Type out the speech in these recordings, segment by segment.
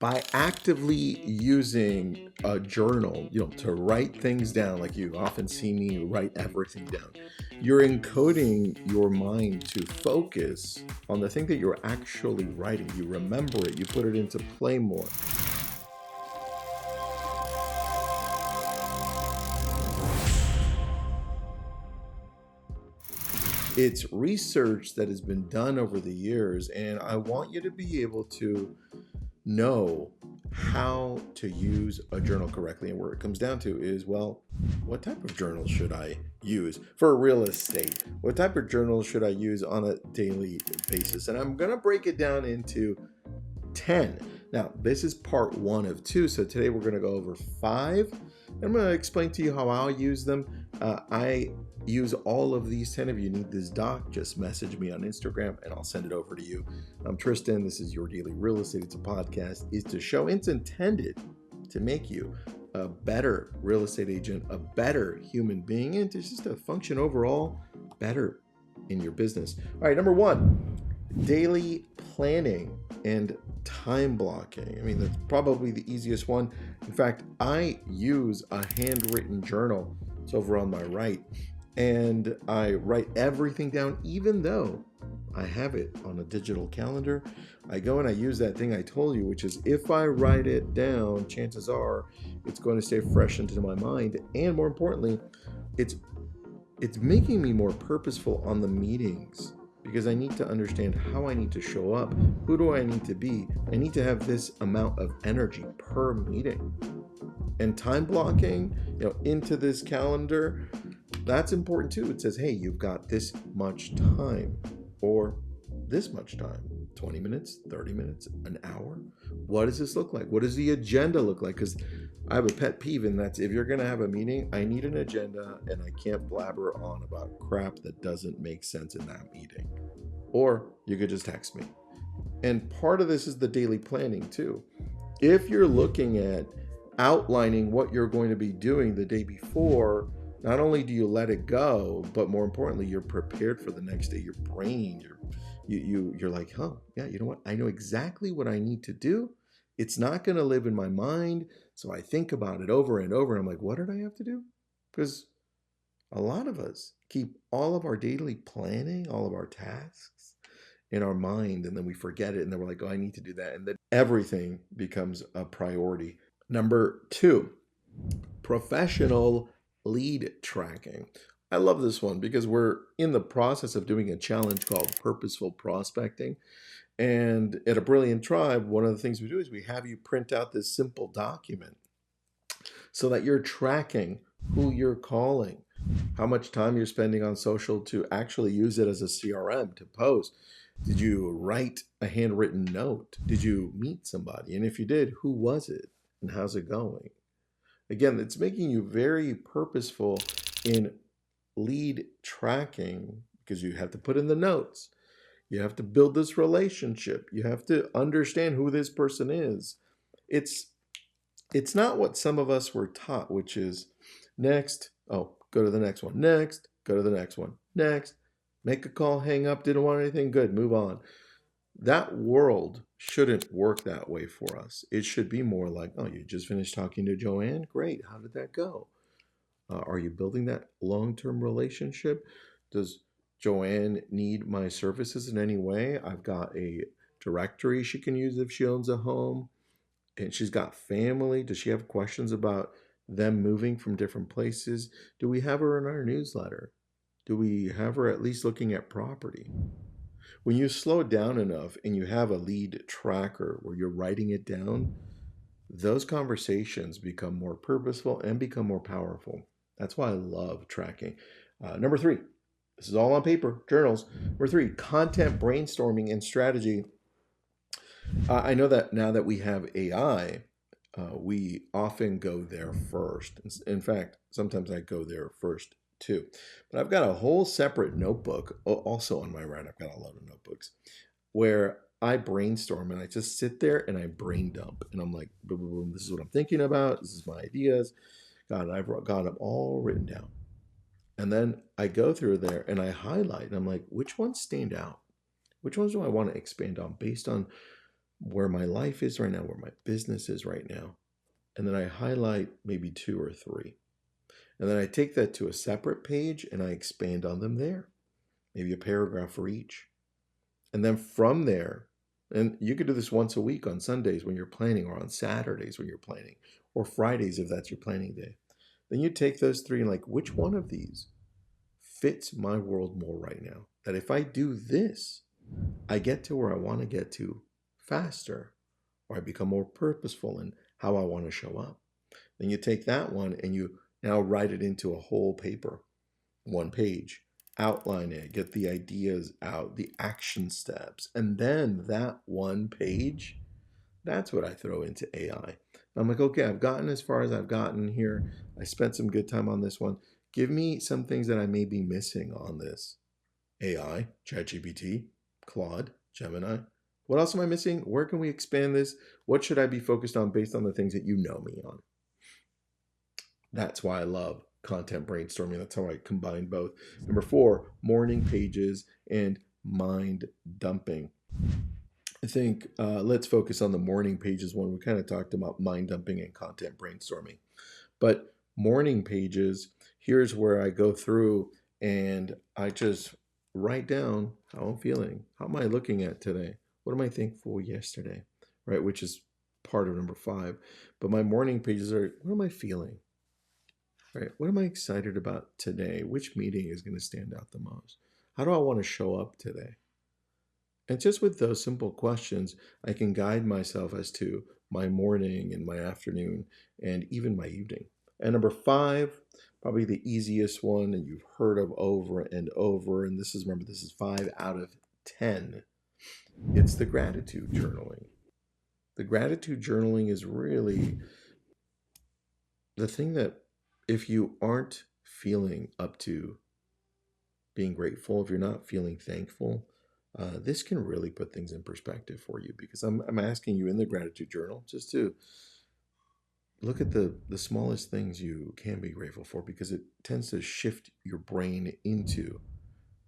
By actively using a journal, to write things down, like you often see me write everything down, you're encoding your mind to focus on the thing that you're actually writing. You remember it, you put it into play more. It's research that has been done over the years, and I want you to be able to know how to use a journal correctly. And where it comes down to is, well, what type of journal should I use for real estate? What type of journal should I use on a daily basis? And I'm going to break it down into 10. Now, this is part 1 of 2. So today we're going to go over 5. I'm going to explain to you how I'll use them. I use all of these 10. If you need this doc, just message me on Instagram and I'll send it over to you. I'm Tristan. This is Your Daily Real Estate. It's a podcast. It's to show, it's intended to make you a better real estate agent, a better human being, and to just to function overall better in your business. All right, number 1, daily planning and time blocking. I mean, that's probably the easiest one. In fact, I use a handwritten journal. It's over on my right. And I write everything down, even though I have it on a digital calendar. I go and I use that thing I told you, which is if I write it down, chances are it's going to stay fresh into my mind. And more importantly, it's making me more purposeful on the meetings, because I need to understand how I need to show up. Who do I need to be? I need to have this amount of energy per meeting. And time blocking, into this calendar, that's important too. It says, hey, you've got this much time or this much time, 20 minutes, 30 minutes, an hour. What does this look like? What does the agenda look like? Because I have a pet peeve, and that's if you're going to have a meeting, I need an agenda, and I can't blabber on about crap that doesn't make sense in that meeting. Or you could just text me. And part of this is the daily planning too. If you're looking at outlining what you're going to be doing the day before, not only do you let it go, but more importantly, you're prepared for the next day. Your brain, you're like, yeah, you know what? I know exactly what I need to do. It's not going to live in my mind. So I think about it over and over. And I'm like, what did I have to do? Because a lot of us keep all of our daily planning, all of our tasks in our mind, and then we forget it. And then we're like, oh, I need to do that. And then everything becomes a priority. Number 2, professional lead tracking. I love this one because we're in the process of doing a challenge called Purposeful Prospecting. And at A Brilliant Tribe, one of the things we do is we have you print out this simple document so that you're tracking who you're calling, how much time you're spending on social to actually use it as a CRM to post. Did you write a handwritten note? Did you meet somebody? And if you did, who was it? And how's it going? Again, it's making you very purposeful in lead tracking, because you have to put in the notes. You have to build this relationship. You have to understand who this person is. It's not what some of us were taught, which is next, go to the next one, next, go to the next one, next, make a call, hang up, didn't want anything, good, move on. That world shouldn't work that way for us. It should be more like, oh, you just finished talking to Joanne? Great. How did that go? Are you building that long-term relationship? Does Joanne need my services in any way? I've got a directory she can use if she owns a home. And she's got family. Does she have questions about them moving from different places? Do we have her in our newsletter? Do we have her at least looking at property? When you slow down enough and you have a lead tracker where you're writing it down, those conversations become more purposeful and become more powerful. That's why I love tracking. Number 3, this is all on paper, journals. Number 3, content brainstorming and strategy. I know that now that we have AI, we often go there first. In fact, sometimes I go there first too. But I've got a whole separate notebook, also on my right. I've got a lot of notebooks where I brainstorm, and I just sit there and I brain dump. And I'm like, boom, boom, boom, this is what I'm thinking about. This is my ideas. God, I've got them all written down. And then I go through there and I highlight, and I'm like, which ones stand out? Which ones do I want to expand on based on where my life is right now, where my business is right now. And then I highlight maybe 2 or 3. And then I take that to a separate page and I expand on them there, maybe a paragraph for each. And then from there, and you could do this once a week on Sundays when you're planning, or on Saturdays when you're planning, or Fridays if that's your planning day. Then you take those 3 and like, which one of these fits my world more right now? That if I do this, I get to where I want to get to faster, or I become more purposeful in how I want to show up. Then you take that one and you now write it into a whole paper, 1 page, outline it, get the ideas out, the action steps, and then that 1 page, that's what I throw into AI. I'm like, okay, I've gotten as far as I've gotten here. I spent some good time on this one. Give me some things that I may be missing on this. AI, ChatGPT, Claude, Gemini. What else am I missing? Where can we expand this? What should I be focused on based on the things that you know me on? That's why I love content brainstorming. That's how I combine both. Number 4, morning pages and mind dumping. I think let's focus on the morning pages one. We kind of talked about mind dumping and content brainstorming. But morning pages, here's where I go through and I just write down how I'm feeling. How am I looking at today? What am I thankful yesterday? Right, which is part of number 5. But my morning pages are, what am I feeling? Right, what am I excited about today? Which meeting is going to stand out the most? How do I want to show up today? And just with those simple questions, I can guide myself as to my morning and my afternoon and even my evening. And number 5, probably the easiest one, and you've heard of over and over, and this is, remember, this is 5 out of 10. It's the gratitude journaling. The gratitude journaling is really the thing that, if you aren't feeling up to being grateful, if you're not feeling thankful, this can really put things in perspective for you, because I'm asking you in the gratitude journal just to look at the smallest things you can be grateful for, because it tends to shift your brain into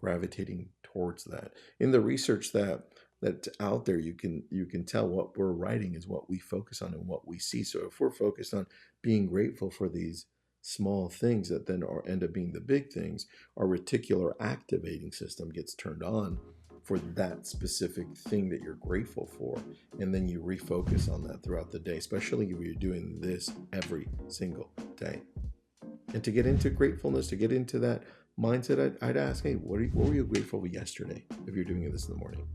gravitating towards that. In the research that's out there, you can tell what we're writing is what we focus on and what we see. So if we're focused on being grateful for these small things that then end up being the big things, our reticular activating system gets turned on for that specific thing that you're grateful for. And then you refocus on that throughout the day, especially if you're doing this every single day. And to get into gratefulness, to get into that mindset, I'd ask, hey, what were you grateful for yesterday if you're doing this in the morning?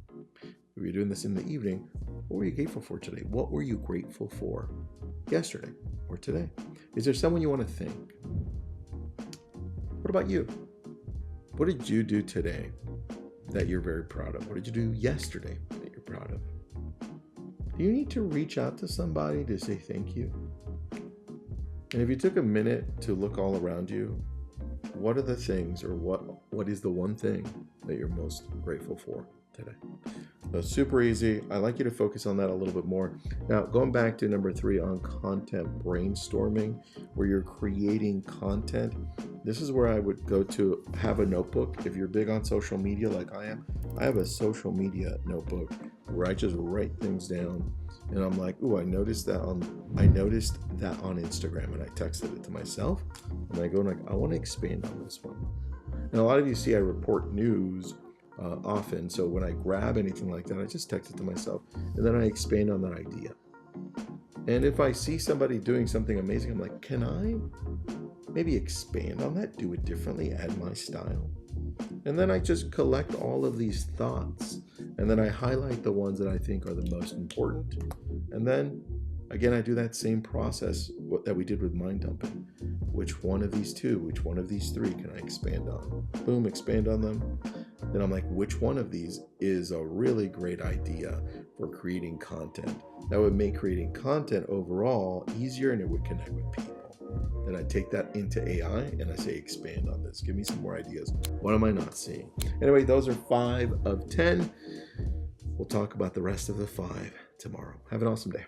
If you're doing this in the evening, what were you grateful for today? What were you grateful for yesterday or today? Is there someone you want to thank? What about you? What did you do today that you're very proud of? What did you do yesterday that you're proud of? Do you need to reach out to somebody to say thank you? And if you took a minute to look all around you, what are the things, or what is the one thing that you're most grateful for today? So super easy. I like you to focus on that a little bit more. Now, going back to number 3 on content brainstorming, where you're creating content, this is where I would go to have a notebook. If you're big on social media like I am, I have a social media notebook where I just write things down. And I'm like, ooh, I noticed that on Instagram, and I texted it to myself. And I go and I want to expand on this one. And a lot of you see I report news often. So when I grab anything like that, I just text it to myself, and then I expand on that idea. And if I see somebody doing something amazing, I'm like, can I maybe expand on that, do it differently, add my style? And then I just collect all of these thoughts, and then I highlight the ones that I think are the most important. And then again, I do that same process that we did with mind dumping. Which one of these 2, which one of these 3 can I expand on? Boom, expand on them. Then I'm like, which one of these is a really great idea for creating content? That would make creating content overall easier, and it would connect with people. Then I take that into AI and I say, expand on this. Give me some more ideas. What am I not seeing? Anyway, those are 5 of 10. We'll talk about the rest of the 5 tomorrow. Have an awesome day.